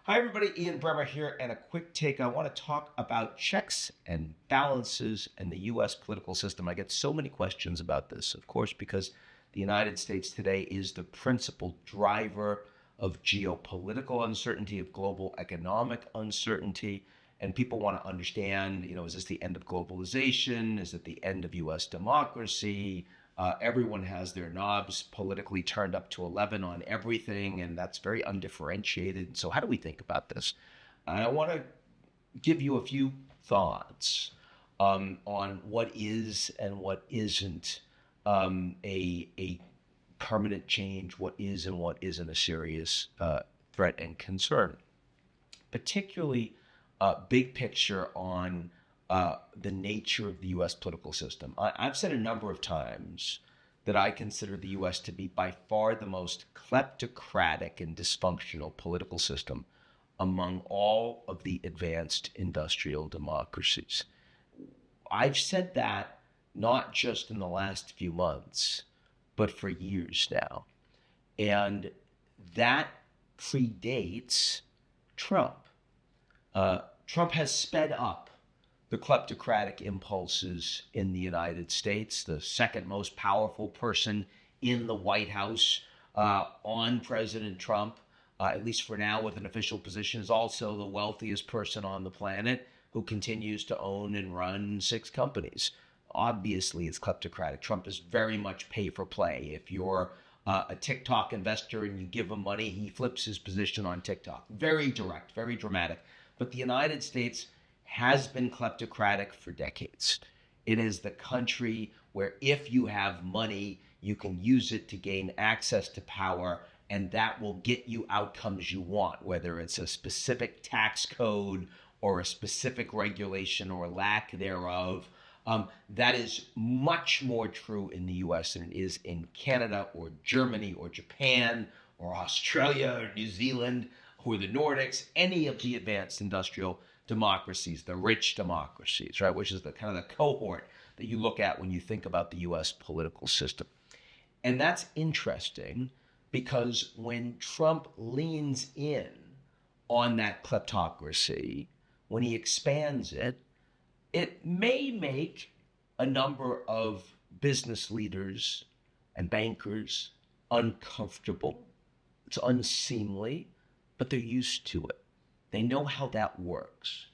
Hi, everybody. Ian Bremmer here, and a quick take. I want to talk about checks and balances and the U.S. political system. I get so many questions about this, of course, because the United States today is the principal driver of geopolitical uncertainty, of global economic uncertainty. And people want to understand, is this the end of globalization? Is it the end of U.S. democracy? Everyone has their knobs politically turned up to 11 on everything, and that's very undifferentiated. So, how do we think about this? I want to give you a few thoughts on what is and what isn't a permanent change, what is and what isn't a serious threat and concern, particularly big picture on the nature of the U.S. political system. I've said a number of times that I consider the U.S. to be by far the most kleptocratic and dysfunctional political system among all of the advanced industrial democracies. I've said that not just in the last few months, but for years now. And that predates Trump. Trump has sped up the kleptocratic impulses in the United States. The second most powerful person in the White House on President Trump, at least for now with an official position, is also the wealthiest person on the planet who continues to own and run 6 companies. Obviously, it's kleptocratic. Trump is very much pay for play. If you're a TikTok investor and you give him money, he flips his position on TikTok. Very direct, very dramatic. But the United States has been kleptocratic for decades. It is the country where if you have money, you can use it to gain access to power, and that will get you outcomes you want, whether it's a specific tax code or a specific regulation or lack thereof. That is much more true in the US than it is in Canada or Germany or Japan or Australia or New Zealand or the Nordics, any of the advanced industrial democracies, the rich democracies, right, which is the kind of the cohort that you look at when you think about the US political system. And that's interesting because when Trump leans in on that kleptocracy, when he expands it, it may make a number of business leaders and bankers uncomfortable. It's unseemly, but they're used to it. They know how that works.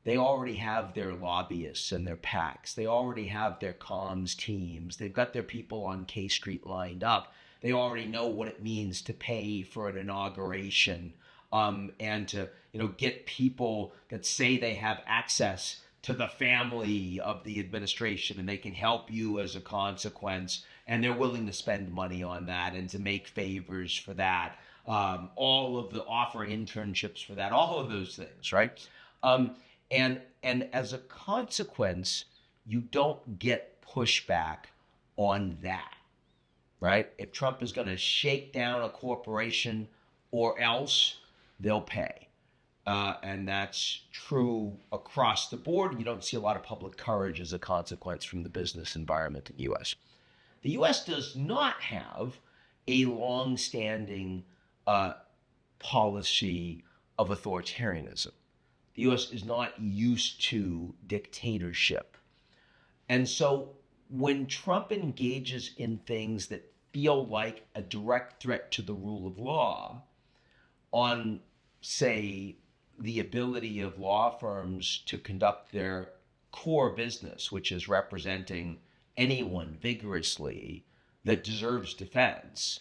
They already have their lobbyists and their PACs. They already have their comms teams. They've got their people on K Street lined up. They already know what it means to pay for an inauguration and to get people that say they have access to the family of the administration and they can help you as a consequence. And they're willing to spend money on that and to make favors for that. All of the offer internships for that, all of those things, right? And as a consequence, you don't get pushback on that, right? If Trump is going to shake down a corporation or else, they'll pay. And that's true across the board. You don't see a lot of public courage as a consequence from the business environment in the U.S. The U.S. does not have a long-standing policy of authoritarianism. The U.S. is not used to dictatorship. And so when Trump engages in things that feel like a direct threat to the rule of law on, say, the ability of law firms to conduct their core business, which is representing anyone vigorously that deserves defense,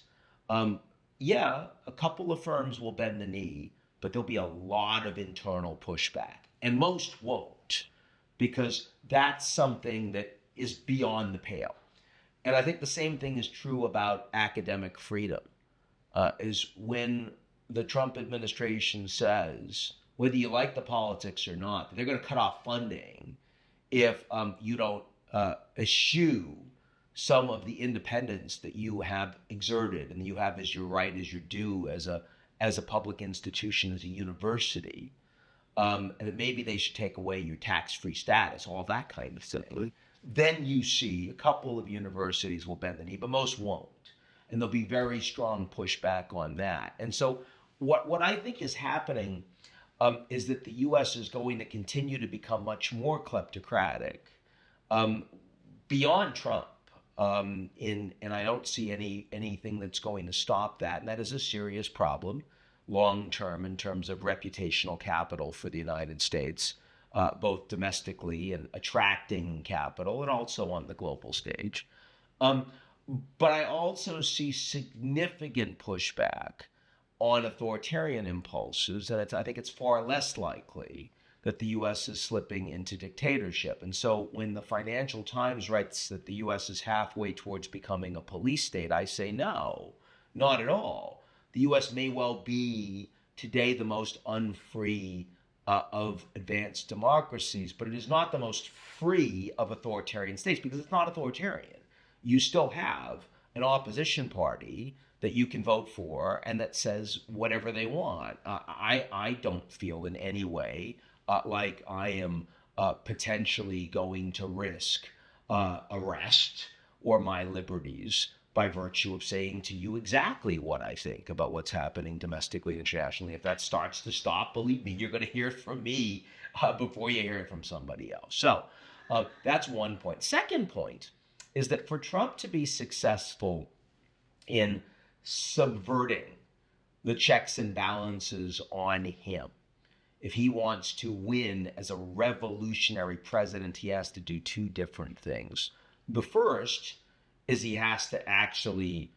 a couple of firms will bend the knee, but there'll be a lot of internal pushback. And most won't, because that's something that is beyond the pale. And I think the same thing is true about academic freedom, is when the Trump administration says, whether you like the politics or not, that they're going to cut off funding if you don't eschew some of the independence that you have exerted and that you have as your right, as your due, as a public institution, as a university, and that maybe they should take away your tax-free status, all that kind of thing. Then you see a couple of universities will bend the knee, but most won't. And there'll be very strong pushback on that. And so What I think is happening is that the U.S. is going to continue to become much more kleptocratic um, beyond Trump. And I don't see anything that's going to stop that. And that is a serious problem long term in terms of reputational capital for the United States, both domestically and attracting capital and also on the global stage. Um, but I also see significant pushback on authoritarian impulses, and I think it's far less likely that the U.S. is slipping into dictatorship. And so when the Financial Times writes that the U.S. is halfway towards becoming a police state, I say no, not at all. The U.S. may well be today the most unfree of advanced democracies, but it is not the most free of authoritarian states because it's not authoritarian. You still have an opposition party that you can vote for and that says whatever they want. I don't feel in any way like I am potentially going to risk arrest or my liberties by virtue of saying to you exactly what I think about what's happening domestically and internationally. If that starts to stop, believe me, you're going to hear it from me before you hear it from somebody else. So that's one point. Second point is that for Trump to be successful in subverting the checks and balances on him, if he wants to win as a revolutionary president, he has to do two different things. The first is he has to actually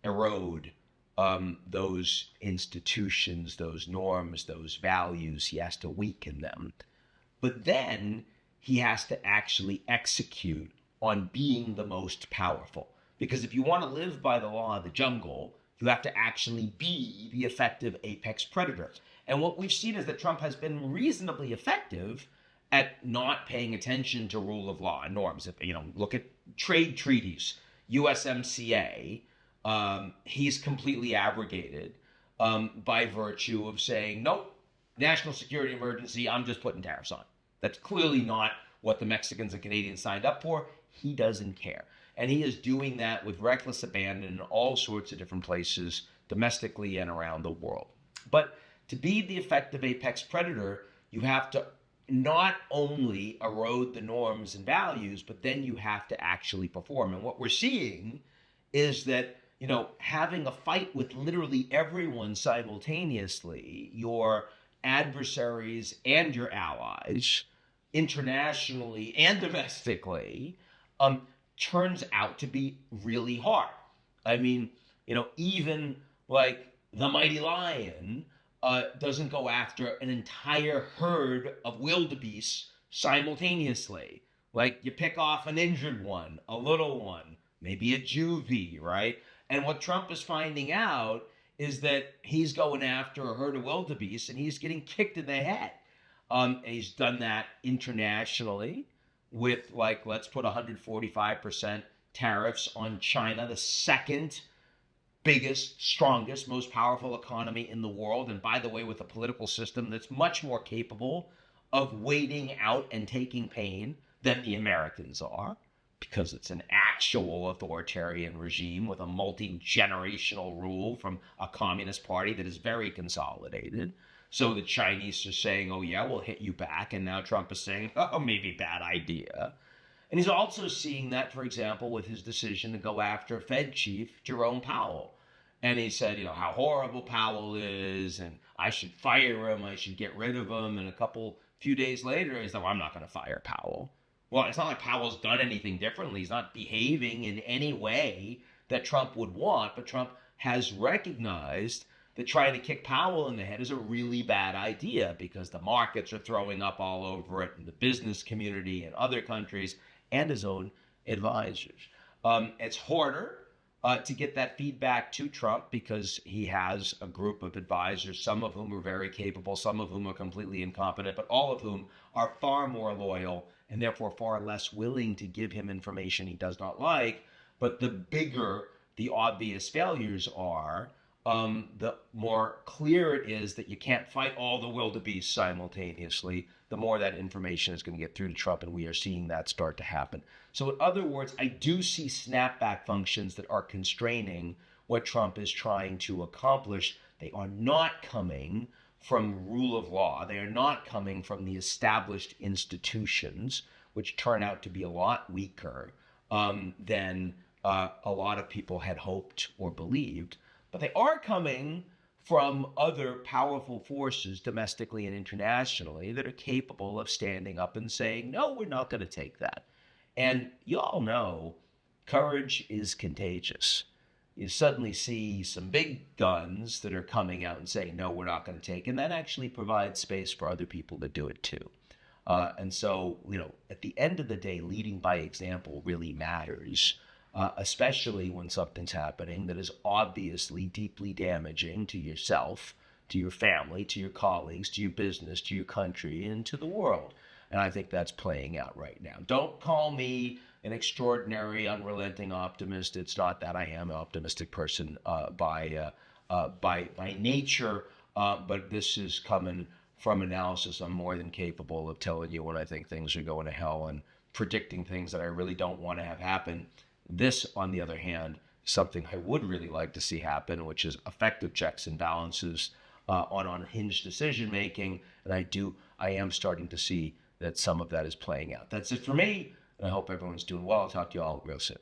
erode those institutions, those norms, those values. He has to weaken them. But then he has to actually execute on being the most powerful. Because if you want to live by the law of the jungle, you have to actually be the effective apex predator. And what we've seen is that Trump has been reasonably effective at not paying attention to rule of law and norms. If look at trade treaties, USMCA, he's completely abrogated by virtue of saying, nope, national security emergency, I'm just putting tariffs on. That's clearly not what the Mexicans and Canadians signed up for. He doesn't care. And he is doing that with reckless abandon in all sorts of different places, domestically and around the world. But to be the effective apex predator, you have to not only erode the norms and values, but then you have to actually perform. And what we're seeing is that, having a fight with literally everyone simultaneously, your adversaries and your allies, internationally and domestically, turns out to be really hard. I mean, even like the mighty lion doesn't go after an entire herd of wildebeest simultaneously. Like you pick off an injured one, a little one, maybe a juvie, right? And what Trump is finding out is that he's going after a herd of wildebeest and he's getting kicked in the head. And he's done that internationally with let's put 145% tariffs on China, the second biggest, strongest, most powerful economy in the world. And by the way, with a political system that's much more capable of waiting out and taking pain than the Americans are, because it's an actual authoritarian regime with a multi-generational rule from a communist party that is very consolidated. So the Chinese are saying, oh yeah, we'll hit you back. And now Trump is saying, oh, maybe bad idea. And he's also seeing that, for example, with his decision to go after Fed chief Jerome Powell. And he said, how horrible Powell is, and I should fire him, I should get rid of him. And few days later, he's like, well, I'm not going to fire Powell. Well, it's not like Powell's done anything differently. He's not behaving in any way that Trump would want, but Trump has recognized that trying to kick Powell in the head is a really bad idea because the markets are throwing up all over it, and the business community and other countries and his own advisors. It's harder to get that feedback to Trump because he has a group of advisors, some of whom are very capable, some of whom are completely incompetent, but all of whom are far more loyal and therefore far less willing to give him information he does not like. But the bigger the obvious failures are, the more clear it is that you can't fight all the wildebeest simultaneously, the more that information is going to get through to Trump, and we are seeing that start to happen. So in other words, I do see snapback functions that are constraining what Trump is trying to accomplish. They are not coming from rule of law. They are not coming from the established institutions, which turn out to be a lot weaker than a lot of people had hoped or believed. But they are coming from other powerful forces domestically and internationally that are capable of standing up and saying, no, we're not going to take that. And you all know courage is contagious. You suddenly see some big guns that are coming out and saying, no, we're not going to take it. And that actually provides space for other people to do it too. And so, at the end of the day, leading by example really matters. Especially when something's happening that is obviously deeply damaging to yourself, to your family, to your colleagues, to your business, to your country, and to the world. And I think that's playing out right now. Don't call me an extraordinary, unrelenting optimist. It's not that. I am an optimistic person by nature, but this is coming from analysis. I'm more than capable of telling you when I think things are going to hell and predicting things that I really don't want to have happen. This, on the other hand, is something I would really like to see happen, which is effective checks and balances on unhinged decision making. And I am starting to see that some of that is playing out. That's it for me, and I hope everyone's doing well. I'll talk to you all real soon.